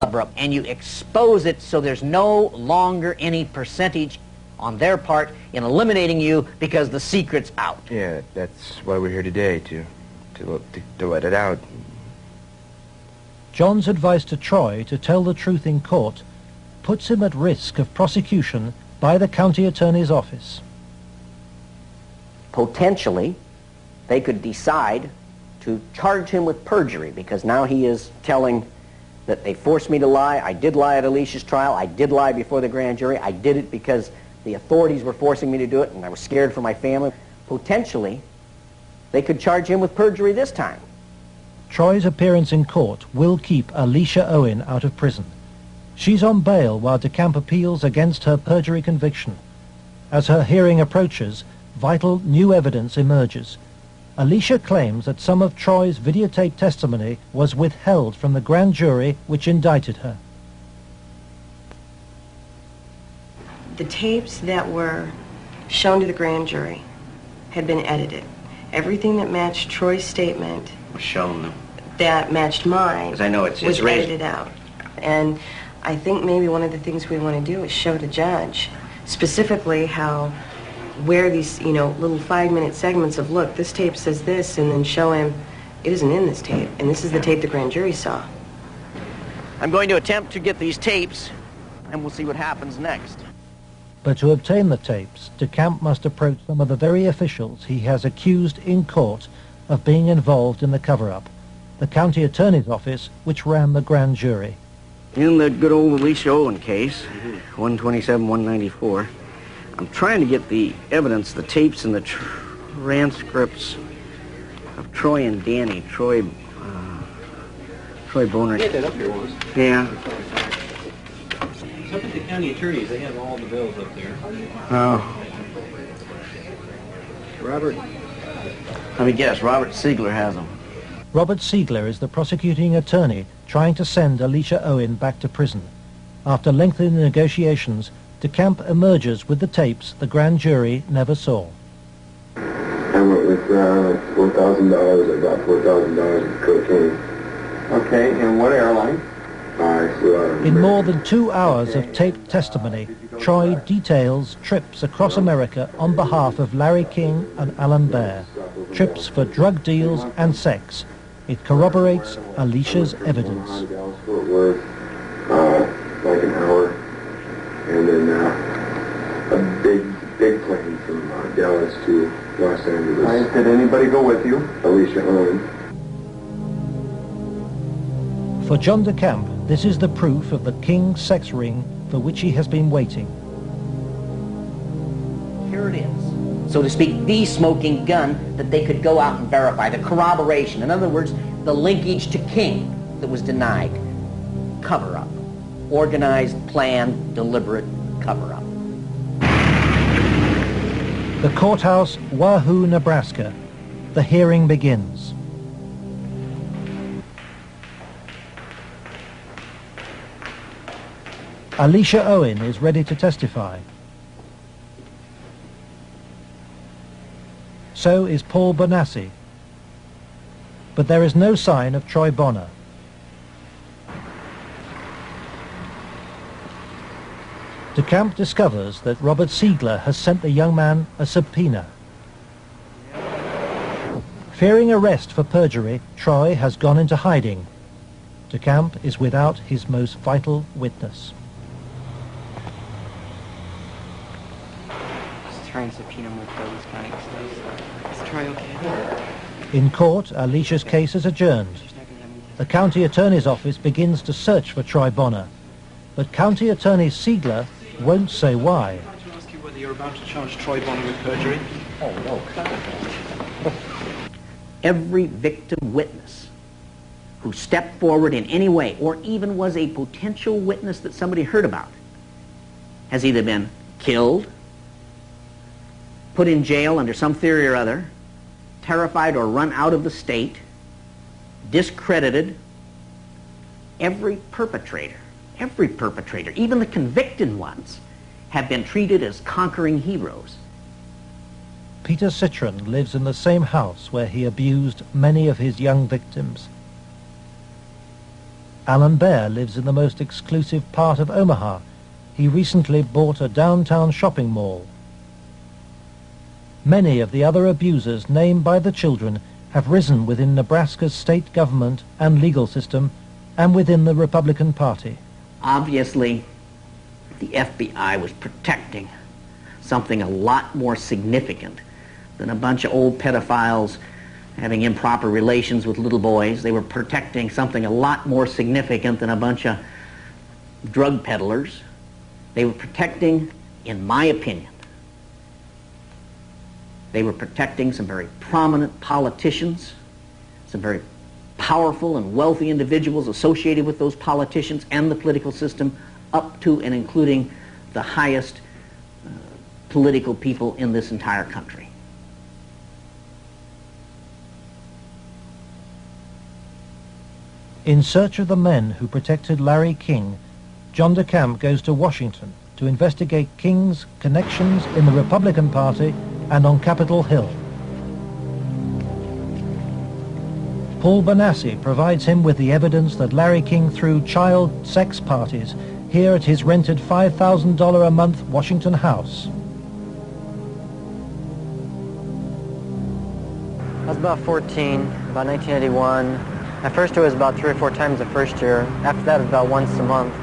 cover-up, and you expose it so there's no longer any percentage on their part in eliminating you because the secret's out. Yeah, that's why we're here today, to let it out. John's advice to Troy to tell the truth in court puts him at risk of prosecution by the county attorney's office. Potentially, they could decide to charge him with perjury because now he is telling that they forced me to lie. I did lie at Alicia's trial. I did lie before the grand jury. I did it because the authorities were forcing me to do it and I was scared for my family. Potentially, they could charge him with perjury this time. Troy's appearance in court will keep Alicia Owen out of prison. She's on bail while DeCamp appeals against her perjury conviction. As her hearing approaches, vital new evidence emerges. Alicia claims that some of Troy's videotaped testimony was withheld from the grand jury which indicted her. The tapes that were shown to the grand jury had been edited. Everything that matched Troy's statement Was shown them. that matched mine 'Cause I know it's was raised. edited out. And I think maybe one of the things we want to do is show the judge specifically how where these, little 5-minute segments of, look, this tape says this, and then show him it isn't in this tape, and this is the tape the grand jury saw. I'm going to attempt to get these tapes, and we'll see what happens next. But to obtain the tapes, DeCamp must approach some of the very officials he has accused in court of being involved in the cover-up, the county attorney's office which ran the grand jury. In the good old Alicia Owen case, 127-194, I'm trying to get the evidence, the tapes and the transcripts of Troy and Danny. Troy Boner. Get that up here once. Yeah. It's up at the county attorneys. They have all the bills up there. Oh. Robert. Let me guess, Robert Siegler has them. Robert Siegler is the prosecuting attorney trying to send Alicia Owen back to prison. After lengthy negotiations, DeCamp emerges with the tapes the grand jury never saw. I went with $4,000. I got $4,000 of cocaine. Okay, and what airline? In more than 2 hours of taped testimony, Troy details trips across America on behalf of Larry King and Alan Baer. Trips for drug deals and sex. It corroborates Alicia's evidence. Like an hour. And then a big plane from Dallas to Los Angeles. Did anybody go with you? Alicia Owen. For John DeCamp, this is the proof of the King sex ring for which he has been waiting. Here it is, so to speak, the smoking gun that they could go out and verify, the corroboration. In other words, the linkage to King that was denied. Cover-up. Organized, planned, deliberate cover-up. The courthouse, Wahoo, Nebraska. The hearing begins. Alicia Owen is ready to testify. So is Paul Bonassi. But there is no sign of Troy Bonner. DeCamp discovers that Robert Siegler has sent the young man a subpoena. Fearing arrest for perjury, Troy has gone into hiding. DeCamp is without his most vital witness. Just trying to subpoena him with those kind of stuff. Is Troy okay? In court, Alicia's case is adjourned. The county attorney's office begins to search for Troy Bonner, but County Attorney Siegler won't say why. I want to ask you whether you're about to charge Troy Bonner with perjury. Oh, no. Every victim witness who stepped forward in any way, or even was a potential witness that somebody heard about, has either been killed, put in jail under some theory or other, terrified or run out of the state, discredited. Every perpetrator, even the convicted ones, have been treated as conquering heroes. Peter Citron lives in the same house where he abused many of his young victims. Alan Baer lives in the most exclusive part of Omaha. He recently bought a downtown shopping mall. Many of the other abusers named by the children have risen within Nebraska's state government and legal system and within the Republican Party. Obviously, the FBI was protecting something a lot more significant than a bunch of old pedophiles having improper relations with little boys. They were protecting something a lot more significant than a bunch of drug peddlers. They were protecting, in my opinion, they were protecting some very prominent politicians, some very powerful and wealthy individuals associated with those politicians and the political system, up to and including the highest political people in this entire country. In search of the men who protected Larry King, John DeCamp goes to Washington to investigate King's connections in the Republican Party and on Capitol Hill. Paul Bonassi provides him with the evidence that Larry King threw child sex parties here at his rented $5,000 a month Washington house. I was about 14, about 1981. At first it was about 3 or 4 times the first year. After that it was about once a month.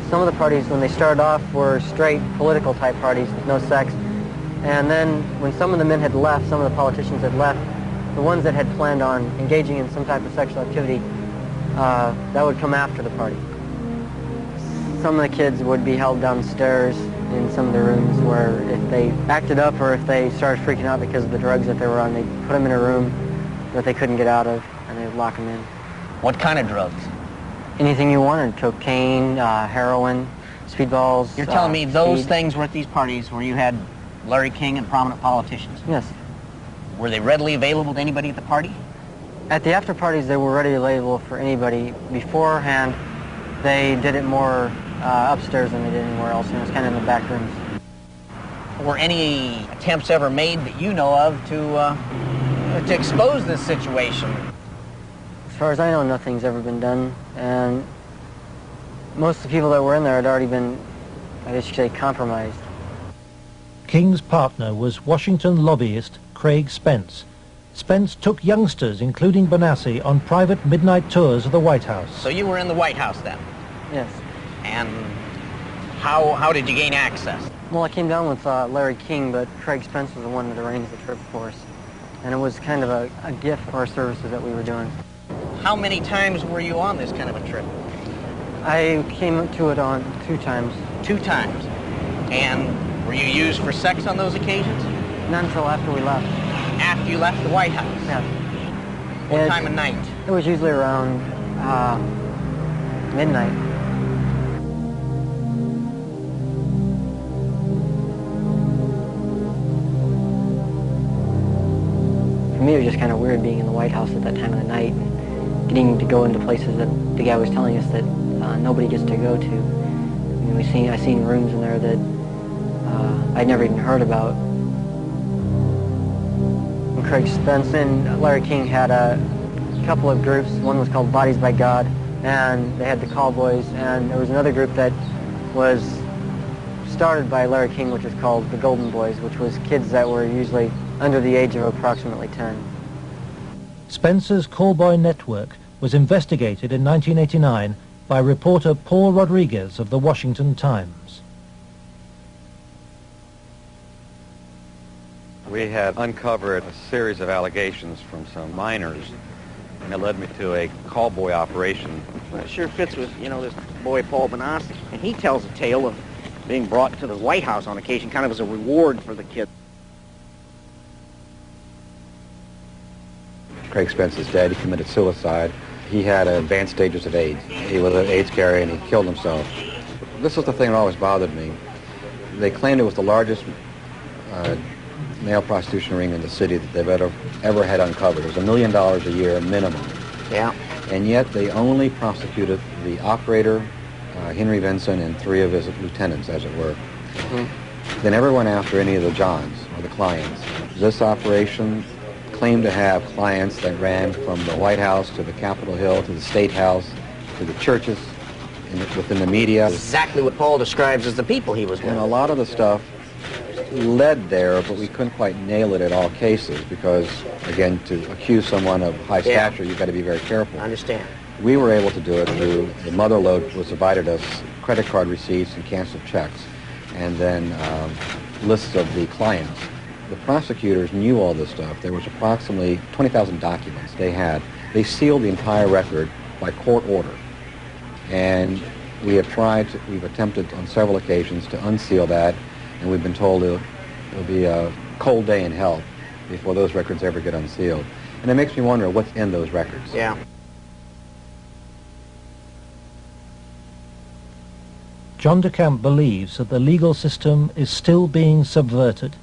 Some of the parties, when they started off, were straight political type parties with no sex. And then when some of the men had left, some of the politicians had left, the ones that had planned on engaging in some type of sexual activity, that would come after the party. Some of the kids would be held downstairs in some of the rooms where if they acted up or if they started freaking out because of the drugs that they were on, they'd put them in a room that they couldn't get out of, and they would lock them in. What kind of drugs? Anything you wanted, cocaine, heroin, speedballs. You're telling me those speed. things were at these parties where you had Larry King and prominent politicians? Yes. Were they readily available to anybody at the party? At the after parties, they were readily available for anybody. Beforehand, they did it more upstairs than they did anywhere else, and it was kind of in the back rooms. Were any attempts ever made that you know of to expose this situation? As far as I know, nothing's ever been done, and most of the people that were in there had already been, I guess you could say, compromised. King's partner was Washington lobbyist Craig Spence. Spence took youngsters, including Bonassi, on private midnight tours of the White House. So you were in the White House then? Yes. And how did you gain access? Well, I came down with Larry King, but Craig Spence was the one that arranged the trip for us. And it was kind of a gift for our services that we were doing. How many times were you on this kind of a trip? I came to it on 2 times. 2 times. And were you used for sex on those occasions? Not until after we left. After you left the White House? Yeah. What time of night? It was usually around midnight. For me, it was just kind of weird being in the White House at that time of the night and getting to go into places that the guy was telling us that nobody gets to go to. I mean, I seen rooms in there that I'd never even heard about. And Craig Spence and Larry King had a couple of groups. One was called Bodies by God, and they had the Cowboys, and there was another group that was started by Larry King, which was called the Golden Boys, which was kids that were usually under the age of approximately 10. Spencer's callboy network was investigated in 1989 by reporter Paul Rodriguez of the Washington Times. We had uncovered a series of allegations from some minors, and it led me to a callboy operation. Well, it sure fits with, this boy Paul Bonassi. And he tells a tale of being brought to the White House on occasion, kind of as a reward for the kid. Craig Spence is dead. He committed suicide. He had advanced stages of AIDS. He was an AIDS carrier, and he killed himself. This was the thing that always bothered me. They claimed it was the largest male prostitution ring in the city that they've ever had uncovered. It was $1 million a year minimum. Yeah. And yet they only prosecuted the operator, Henry Vinson, and 3 of his lieutenants, as it were. Mm-hmm. They never went after any of the Johns or the clients. This operation claimed to have clients that ran from the White House to the Capitol Hill to the State House to the churches, within the media. Exactly what Paul describes as the people he was with. And a lot of the stuff led there, but we couldn't quite nail it at all cases because, again, to accuse someone of high stature, you've got to be very careful. I understand. We were able to do it through the mother lode was provided us credit card receipts and canceled checks, and then lists of the clients. The prosecutors knew all this stuff. There was approximately 20,000 documents they had. They sealed the entire record by court order. And we've attempted on several occasions to unseal that, and we've been told it'll be a cold day in hell before those records ever get unsealed. And it makes me wonder what's in those records. Yeah. John de Camp believes that the legal system is still being subverted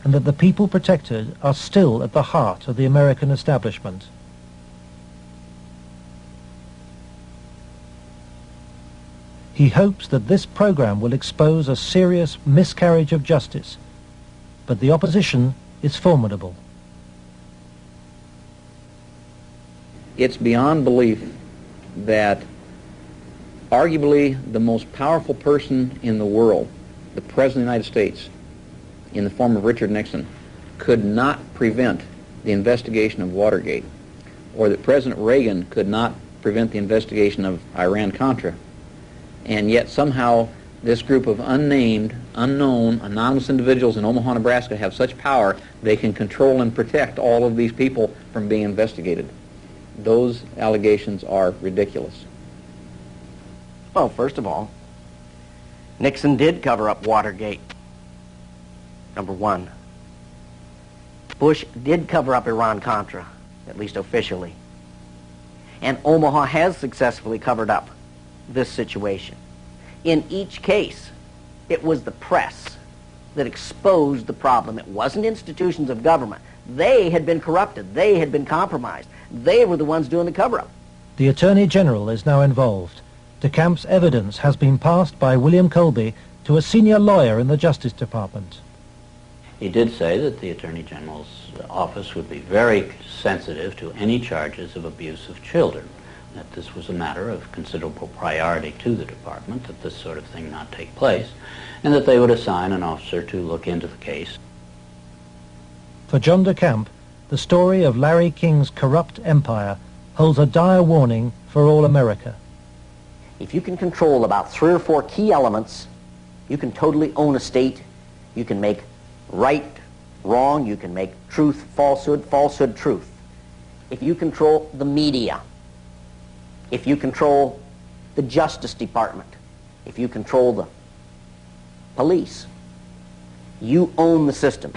and that the people protected are still at the heart of the American establishment. He hopes that this program will expose a serious miscarriage of justice, but the opposition is formidable. It's beyond belief that arguably the most powerful person in the world, the President of the United States, in the form of Richard Nixon, could not prevent the investigation of Watergate, or that President Reagan could not prevent the investigation of Iran-Contra. And yet somehow this group of unnamed, unknown, anonymous individuals in Omaha, Nebraska have such power they can control and protect all of these people from being investigated. Those allegations are ridiculous. Well, first of all, Nixon did cover up Watergate, number one. Bush did cover up Iran-Contra, at least officially. And Omaha has successfully covered up this situation. In each case, it was the press that exposed the problem. It wasn't institutions of government. They had been corrupted. They had been compromised. They were the ones doing the cover-up. The Attorney General is now involved. De Camp's evidence has been passed by William Colby to a senior lawyer in the Justice Department. He did say that the Attorney General's office would be very sensitive to any charges of abuse of children, that this was a matter of considerable priority to the department, that this sort of thing not take place, and that they would assign an officer to look into the case. For John de Camp, the story of Larry King's corrupt empire holds a dire warning for all America. If you can control about 3 or 4 key elements, you can totally own a state. You can make right wrong. You can make truth falsehood, falsehood truth. If you control the media, if you control the Justice Department, if you control the police, you own the system.